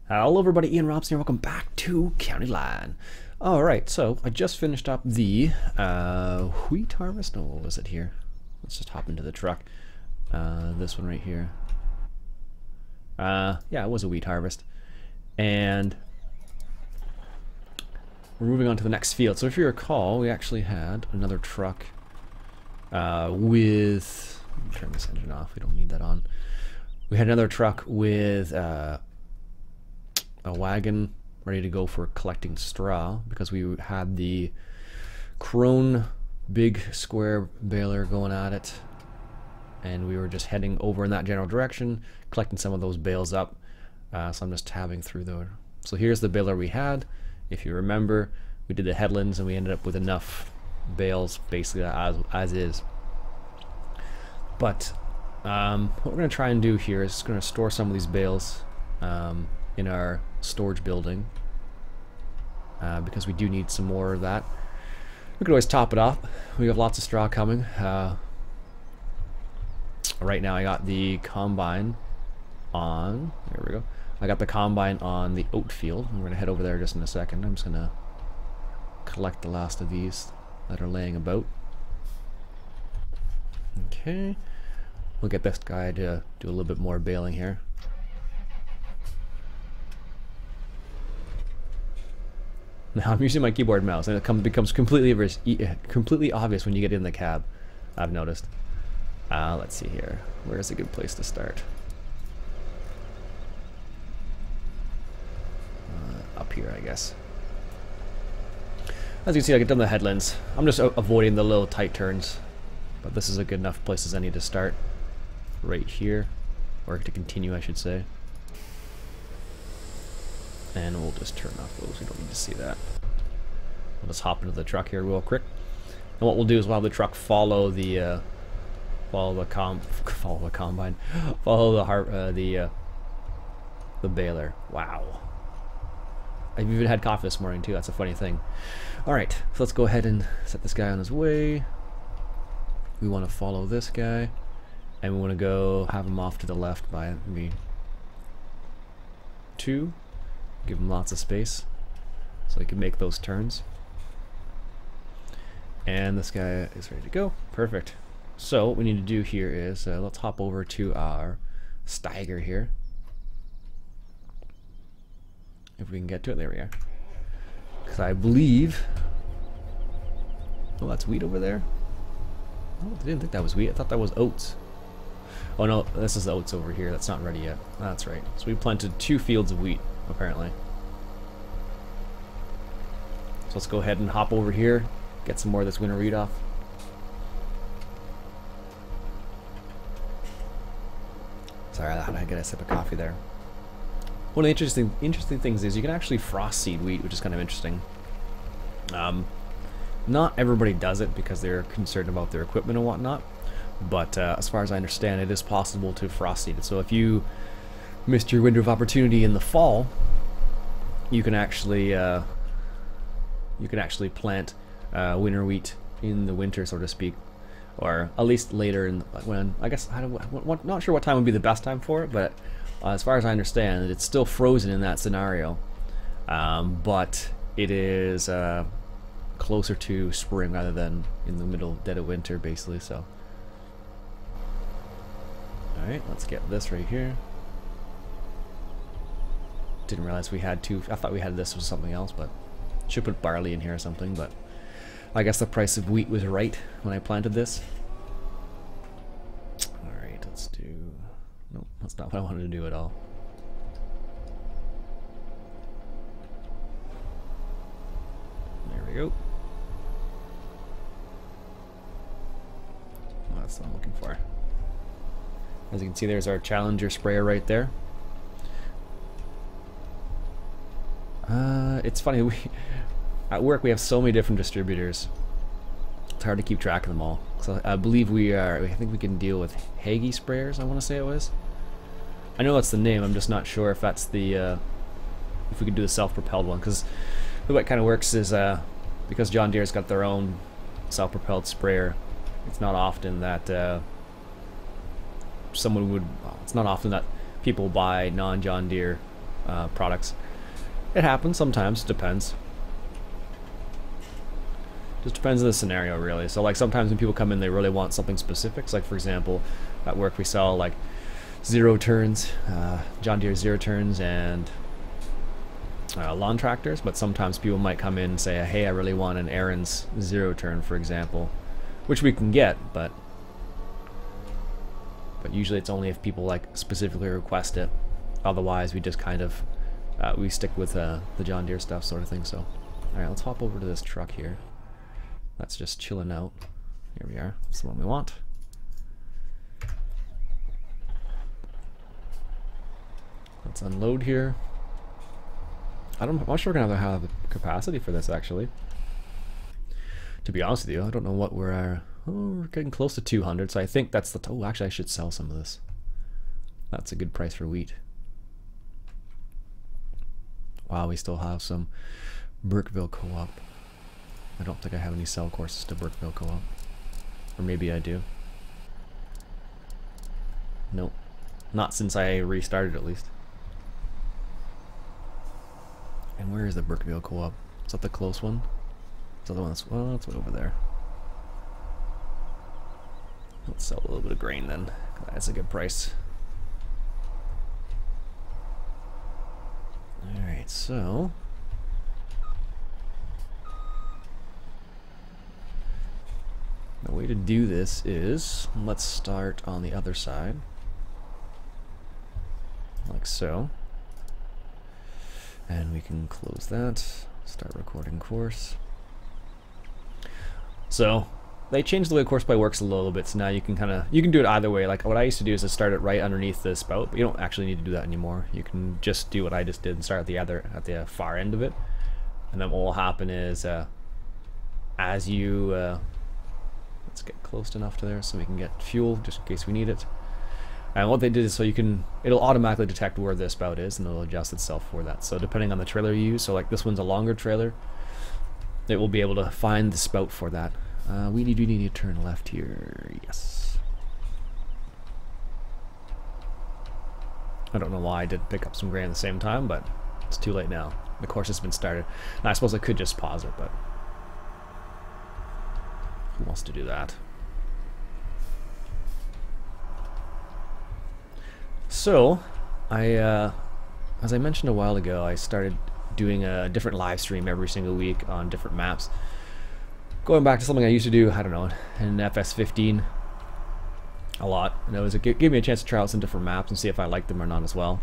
Hello everybody, Iain, Robson here. Welcome back to County Line. Alright, so I just finished up the wheat harvest. No, what was it here? Let's just hop into the truck. This one right here. Yeah, it was a wheat harvest. And we're moving on to the next field. So if you recall, we actually had another truck with... Let me turn this engine off, we don't need that on. We had another truck with a wagon ready to go for collecting straw because we had the Krone big square baler going at it, and we were just heading over in that general direction, collecting some of those bales up. So I'm just tabbing through there. So here's the baler we had. If you remember, we did the headlands and we ended up with enough bales basically as is. But what we're going to try and do here is going to store some of these bales in our storage building because we do need some more of that. We could always top it off. We have lots of straw coming. Right now I got the combine on, there we go. I got the combine on the oat field. We're going to head over there just in a second. I'm just going to collect the last of these that are laying about. Okay. We'll get this guy to do a little bit more baling here. Now I'm using my keyboard and mouse, and it becomes completely obvious when you get in the cab, I've noticed. Let's see here. Where's a good place to start? Up here, I guess. As you can see, I get done the headlands. I'm just avoiding the little tight turns, but this is a good enough place as any to start. Right here, or to continue, I should say. And we'll just turn off those. We don't need to see that. We'll just hop into the truck here real quick. And what we'll do is we'll have the truck follow the combine, follow the baler. Wow. I've even had coffee this morning too. That's a funny thing. All right, so let's go ahead and set this guy on his way. We want to follow this guy, and we want to go have him off to the left by maybe 2. Give him lots of space so he can make those turns. And this guy is ready to go. Perfect. So what we need to do here is let's hop over to our Steiger here. If we can get to it, there we are. Because I believe... Oh, that's wheat over there? Oh, I didn't think that was wheat. I thought that was oats. Oh no, this is oats over here. That's not ready yet. That's right. So we planted 2 fields of wheat, apparently. So let's go ahead and hop over here, get some more of this winter wheat off. Sorry, I had to get a sip of coffee there. One of the interesting things is you can actually frost seed wheat, which is kind of interesting. Not everybody does it because they're concerned about their equipment and whatnot, but as far as I understand, it is possible to frost seed it. So if you missed your window of opportunity in the fall, you can actually plant winter wheat in the winter, so to speak, or at least later in when I guess not sure what time would be the best time for it, but as far as I understand, it's still frozen in that scenario, but it is closer to spring rather than in the middle dead of winter, basically. So, all right, let's get this right here. Didn't realize we had 2. I thought we had this with something else, but should put barley in here or something. But I guess the price of wheat was right when I planted this. All right, let's do. Nope, that's not what I wanted to do at all. There we go. Well, that's what I'm looking for. As you can see, there's our Challenger sprayer right there. It's funny, at work we have so many different distributors. It's hard to keep track of them all. So I believe I think we can deal with EVGA sprayers, I want to say it was. I know that's the name, I'm just not sure if that's the, if we could do the self-propelled one, because the way it kind of works is, because John Deere's got their own self-propelled sprayer, it's not often that, it's not often that people buy non-John Deere products. It happens sometimes, depends. Just depends on the scenario, really. So like sometimes when people come in, they really want something specific. So like for example, at work we sell like zero turns, John Deere zero turns, and lawn tractors. But sometimes people might come in and say, hey, I really want an Aaron's zero turn, for example, which we can get, but usually it's only if people like specifically request it. Otherwise, we just kind of we stick with the John Deere stuff, sort of thing. So, all right, let's hop over to this truck here. That's just chilling out. Here we are. That's the one we want. Let's unload here. I'm not sure we're gonna have the capacity for this, actually. To be honest with you, I don't know what we're getting close to 200, so I think that's the oh, actually I should sell some of this. That's a good price for wheat. Wow, we still have some Brookville co-op. I don't think I have any sell courses to Brookville co-op. Or maybe I do. Nope. Not since I restarted, at least. And where is the Brookville co-op? Is that the close one? Is that the one that's, well, that's way over there. Let's sell a little bit of grain then. That's a good price. Alright, so the way to do this is, let's start on the other side. Like so. And we can close that. Start recording course. So they changed the way course play works a little bit, so now you can do it either way. Like what I used to do is to start it right underneath the spout, but you don't actually need to do that anymore. You can just do what I just did and start at the far end of it. And then what will happen is as you let's get close enough to there so we can get fuel just in case we need it. And what they did is so it'll automatically detect where the spout is and it'll adjust itself for that. So depending on the trailer you use, so like this one's a longer trailer, it will be able to find the spout for that. We do need to turn left here, yes. I don't know why I did pick up some grain at the same time, but it's too late now. The course has been started. And I suppose I could just pause it, but who wants to do that? So, as I mentioned a while ago, I started doing a different live stream every single week on different maps. Going back to something I used to do, I don't know, in FS15 a lot. And it gave me a chance to try out some different maps and see if I liked them or not as well,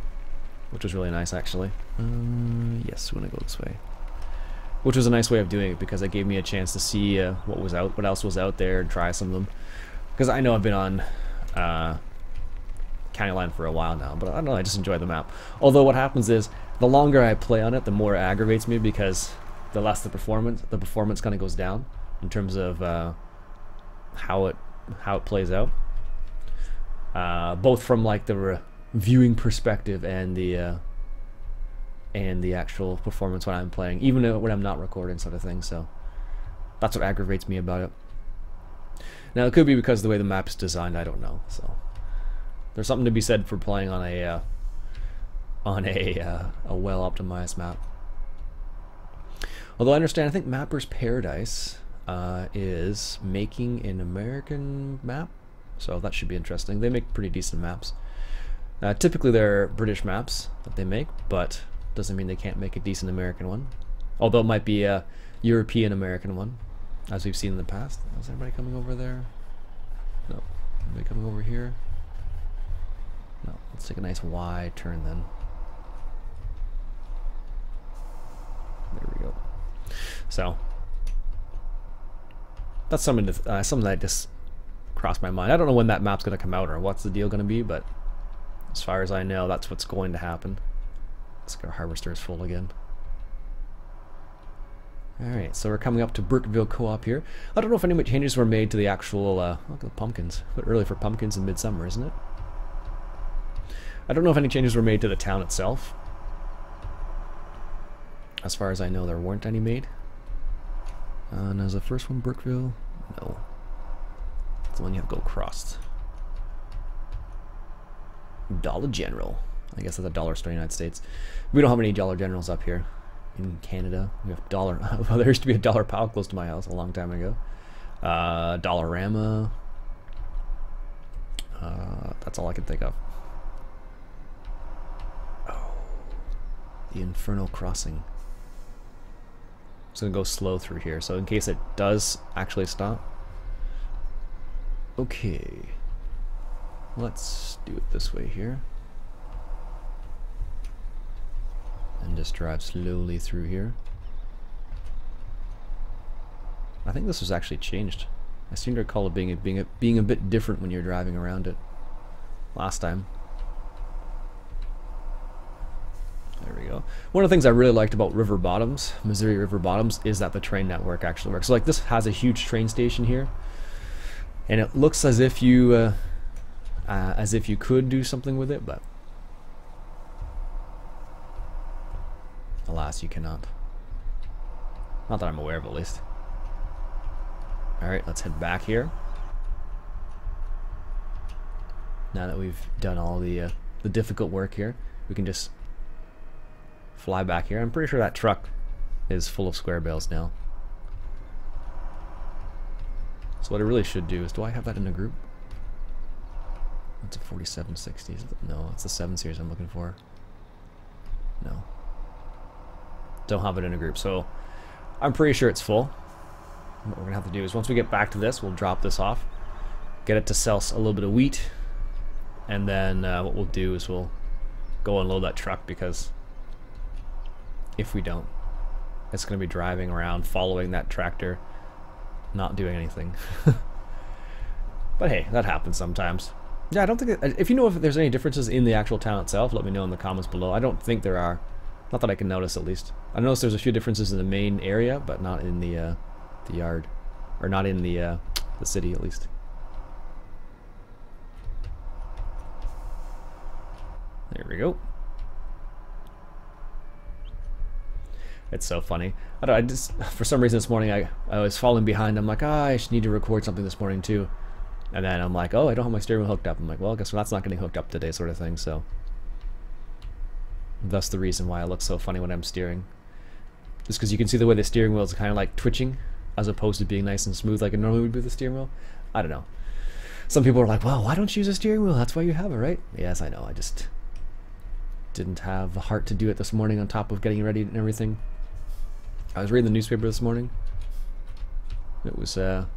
which was really nice actually. Yes, we want to go this way. Which was a nice way of doing it because it gave me a chance to see what else was out there and try some of them. Because I know I've been on County Line for a while now, but I don't know, I just enjoy the map. Although what happens is, the longer I play on it, the more it aggravates me because the less the performance kind of goes down in terms of how it plays out. Both from like the viewing perspective and the actual performance when I'm playing, even when I'm not recording, sort of thing. So that's what aggravates me about it. Now it could be because of the way the map is designed, I don't know. So there's something to be said for playing on a well-optimized map. Although I understand, I think Mapper's Paradise is making an American map, so that should be interesting. They make pretty decent maps. Typically they're British maps that they make, but doesn't mean they can't make a decent American one. Although it might be a European American one, as we've seen in the past. Is everybody coming over there? No. Anybody coming over here? No. Let's take a nice wide turn then. There we go. So that's something that just crossed my mind. I don't know when that map's going to come out or what's the deal going to be, but as far as I know, that's what's going to happen. Let's get our harvester full again. Alright, so we're coming up to Brookville Co-op here. I don't know if any changes were made to the actual, look at the pumpkins. A bit early for pumpkins in midsummer, isn't it? I don't know if any changes were made to the town itself. As far as I know, there weren't any made. And is the first one Brookville? No. It's the one you have to go across. Dollar General. I guess that's a dollar store in the United States. We don't have any Dollar Generals up here in Canada. We have dollar. Well, there used to be a Dollar Pal close to my house a long time ago. Dollarama. That's all I can think of. Oh, the Infernal Crossing. I'm just gonna go slow through here, so in case it does actually stop. Okay, let's do it this way here. And just drive slowly through here. I think this was actually changed. I seem to recall it being a bit different when you're driving around it last time. There we go. One of the things I really liked about River Bottoms, Missouri River Bottoms, is that the train network actually works. So like this has a huge train station here, and it looks as if you could do something with it, but alas, you cannot. Not that I'm aware of, at least. Alright, let's head back here. Now that we've done all the difficult work here, we can just fly back here. I'm pretty sure that truck is full of square bales now. So what I really should do is, do I have that in a group? That's a 4760. No, it's the 7 series I'm looking for. No. Don't have it in a group, so I'm pretty sure it's full. What we're gonna have to do is, once we get back to this, we'll drop this off, get it to sell a little bit of wheat, and then what we'll do is we'll go unload that truck, because if we don't, it's gonna be driving around following that tractor, not doing anything. But hey, that happens sometimes. Yeah, I don't think if you know if there's any differences in the actual town itself, let me know in the comments below. I don't think there are. Not that I can notice, at least. I noticed there's a few differences in the main area, but not in the yard, or not in the city, at least. There we go. It's so funny. I don't know, I just, for some reason this morning I was falling behind. I'm like, I should need to record something this morning too. And then I'm like, oh, I don't have my steering wheel hooked up. I'm like, well, I guess that's not getting hooked up today, sort of thing. So that's the reason why I look so funny when I'm steering. Just because you can see the way the steering wheel is kind of like twitching, as opposed to being nice and smooth like it normally would be with the steering wheel. I don't know. Some people are like, well, why don't you use a steering wheel? That's why you have it, right? Yes, I know. I just didn't have the heart to do it this morning on top of getting ready and everything. I was reading the newspaper this morning. It was one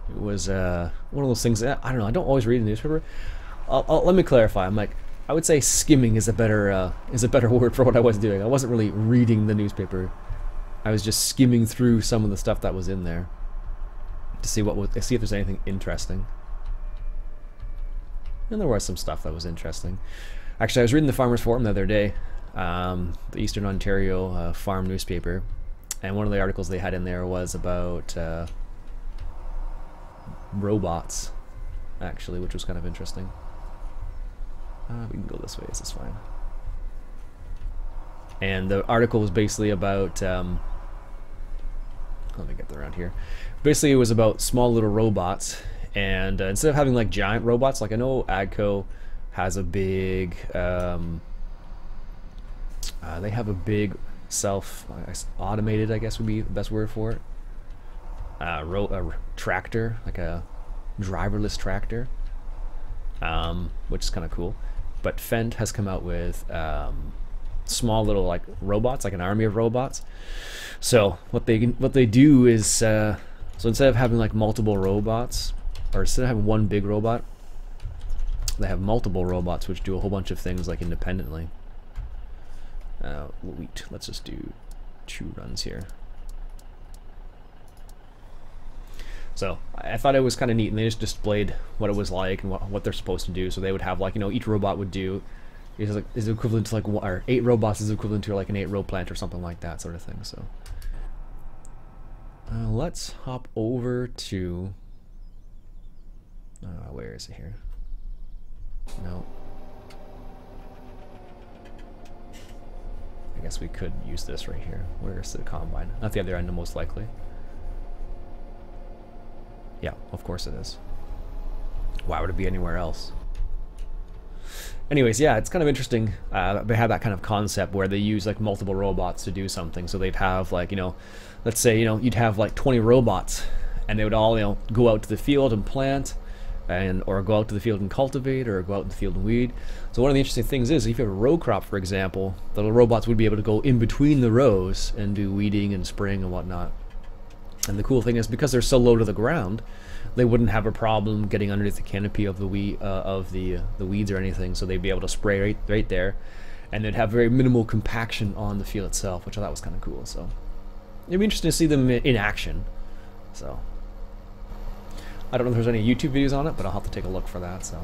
of those things. I don't know. I don't always read the newspaper. Let me clarify. I'm like, I would say skimming is a better word for what I was doing. I wasn't really reading the newspaper. I was just skimming through some of the stuff that was in there to see see if there's anything interesting. And there was some stuff that was interesting. Actually, I was reading the Farmers Forum the other day, the Eastern Ontario farm newspaper, and one of the articles they had in there was about robots, actually, which was kind of interesting. We can go this way. This is fine. And the article was basically about let me get around here. Basically, it was about small little robots, and instead of having like giant robots, like I know AGCO has a big they have a big automated, I guess would be the best word for it, a tractor, like a driverless tractor, which is kind of cool. But Fendt has come out with small little like robots, like an army of robots. So what they do is so instead of having like multiple robots, or instead of having one big robot, they have multiple robots which do a whole bunch of things like independently. Wait, let's just do 2 runs here. So I thought it was kind of neat, and they just displayed what it was like and what they're supposed to do. So they would have like, you know, each robot would do is equivalent to like 8 robots is equivalent to like an 8-row plant or something like that, sort of thing. So let's hop over to where is it here? No. I guess we could use this right here. Where's the combine? Not the other end, most likely. Yeah, of course it is. Why would it be anywhere else? Anyways, yeah, it's kind of interesting. They have that kind of concept where they use like multiple robots to do something. So they'd have like, let's say, you'd have like 20 robots, and they would all, go out to the field and plant, or go out to the field and cultivate, or go out in the field and weed. So one of the interesting things is, if you have a row crop, for example, the little robots would be able to go in between the rows and do weeding and spraying and whatnot. And the cool thing is, because they're so low to the ground, they wouldn't have a problem getting underneath the canopy of the weeds or anything. So they'd be able to spray right there, and they'd have very minimal compaction on the field itself, which I thought was kind of cool. So it'd be interesting to see them in action. So I don't know if there's any YouTube videos on it, but I'll have to take a look for that. So,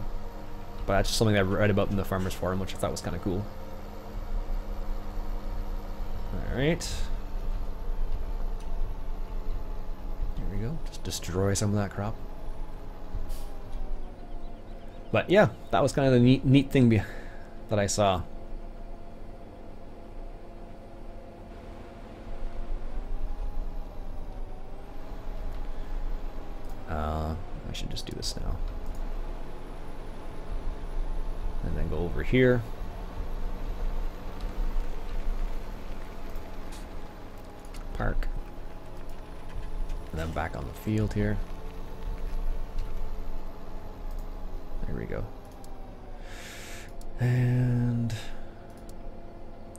but that's just something I read about in the Farmers Forum, which I thought was kind of cool. All right. There we go. Just destroy some of that crop. But yeah, that was kind of the neat thing that I saw. I should just do this now. And then go over here. Park. And then back on the field here. There we go. And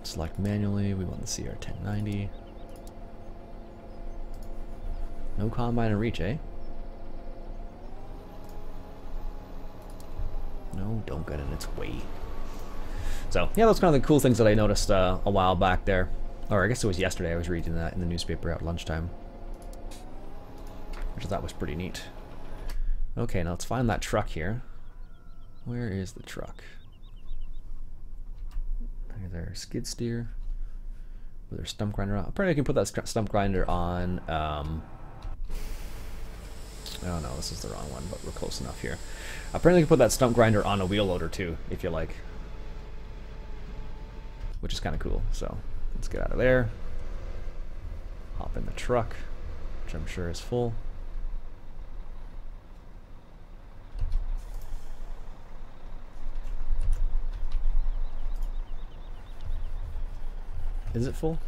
select manually. We want the CR 1090. No combine and reach, eh? No, don't get in its way. So yeah, those kind of the cool things that I noticed a while back there. Or I guess it was yesterday. I was reading that in the newspaper at lunchtime, which I thought was pretty neat. Okay, now let's find that truck here. Where is the truck? There's skid steer with their stump grinder on. Apparently I can put that stump grinder on, oh no, this is the wrong one, but we're close enough here. Apparently you can put that stump grinder on a wheel loader too, if you like. Which is kind of cool. So let's get out of there. Hop in the truck, which I'm sure is full. Is it full?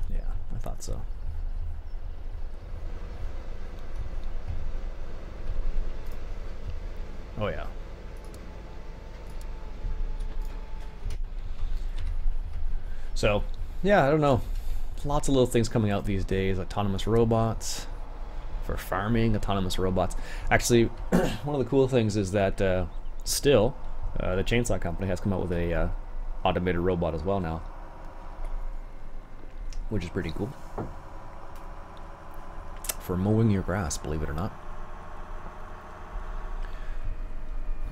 Yeah, I thought so. Oh yeah. So, yeah, I don't know. Lots of little things coming out these days. Autonomous robots for farming, autonomous robots. Actually, one of the cool things is that Still, the chainsaw company, has come out with a automated robot as well now, which is pretty cool. For mowing your grass, believe it or not.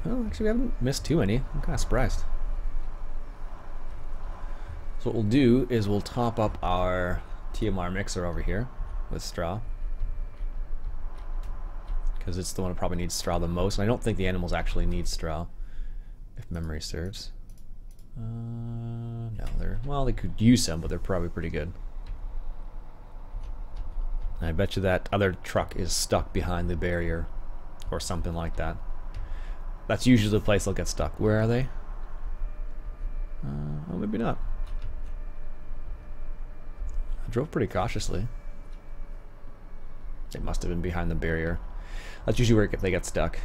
Well, actually, we haven't missed too many. I'm kind of surprised. So what we'll do is we'll top up our TMR mixer over here with straw, because it's the one that probably needs straw the most. And I don't think the animals actually need straw, if memory serves. No, well, they could use some, but they're probably pretty good. And I bet you that other truck is stuck behind the barrier or something like that. That's usually the place they'll get stuck. Where are they? Well, maybe not. I drove pretty cautiously. They must have been behind the barrier. That's usually where they get stuck.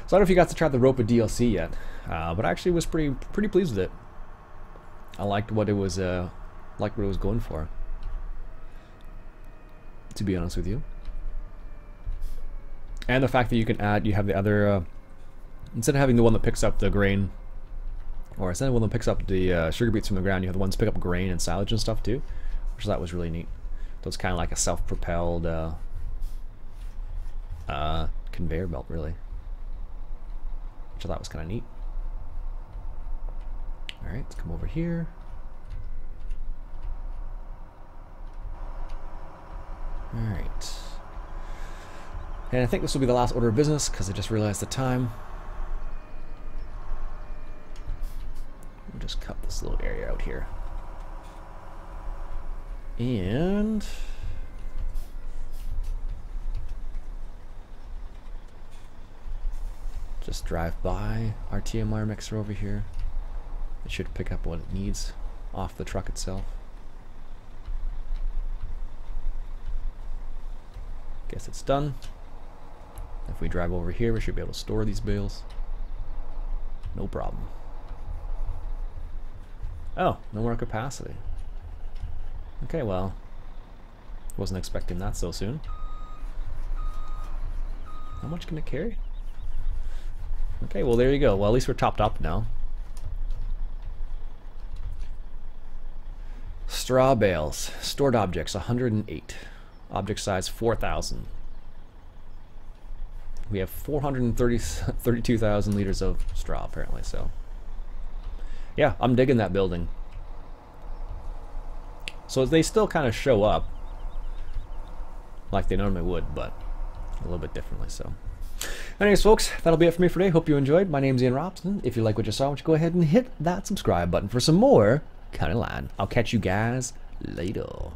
So I don't know if you got to try the Ropa DLC yet, but I actually was pretty pleased with it. I liked what it was going for, to be honest with you. And the fact that you can add, you have the other, instead of having the one that picks up the grain, or instead of the one that picks up the sugar beets from the ground, you have the ones that pick up grain and silage and stuff too, which I thought was really neat. So it's kind of like a self-propelled conveyor belt, really, which I thought was kind of neat. All right, let's come over here. All right. And I think this will be the last order of business, because I just realized the time. We'll just cut this little area out here. And Just drive by our TMR mixer over here. It should pick up what it needs off the truck itself. Guess it's done. If we drive over here, we should be able to store these bales. No problem. Oh, no more capacity. Okay, well, wasn't expecting that so soon. How much can it carry? Okay, well there you go. Well, at least we're topped up now. Straw bales. Stored objects, 108. Object size, 4,000. We have 32,000 liters of straw, apparently, so. Yeah, I'm digging that building. So they still kind of show up like they normally would, but a little bit differently, so. Anyways, folks, that'll be it for me for today. Hope you enjoyed. My name's Iain Robson. If you like what you saw, why don't you go ahead and hit that subscribe button for some more County Line. I'll catch you guys later.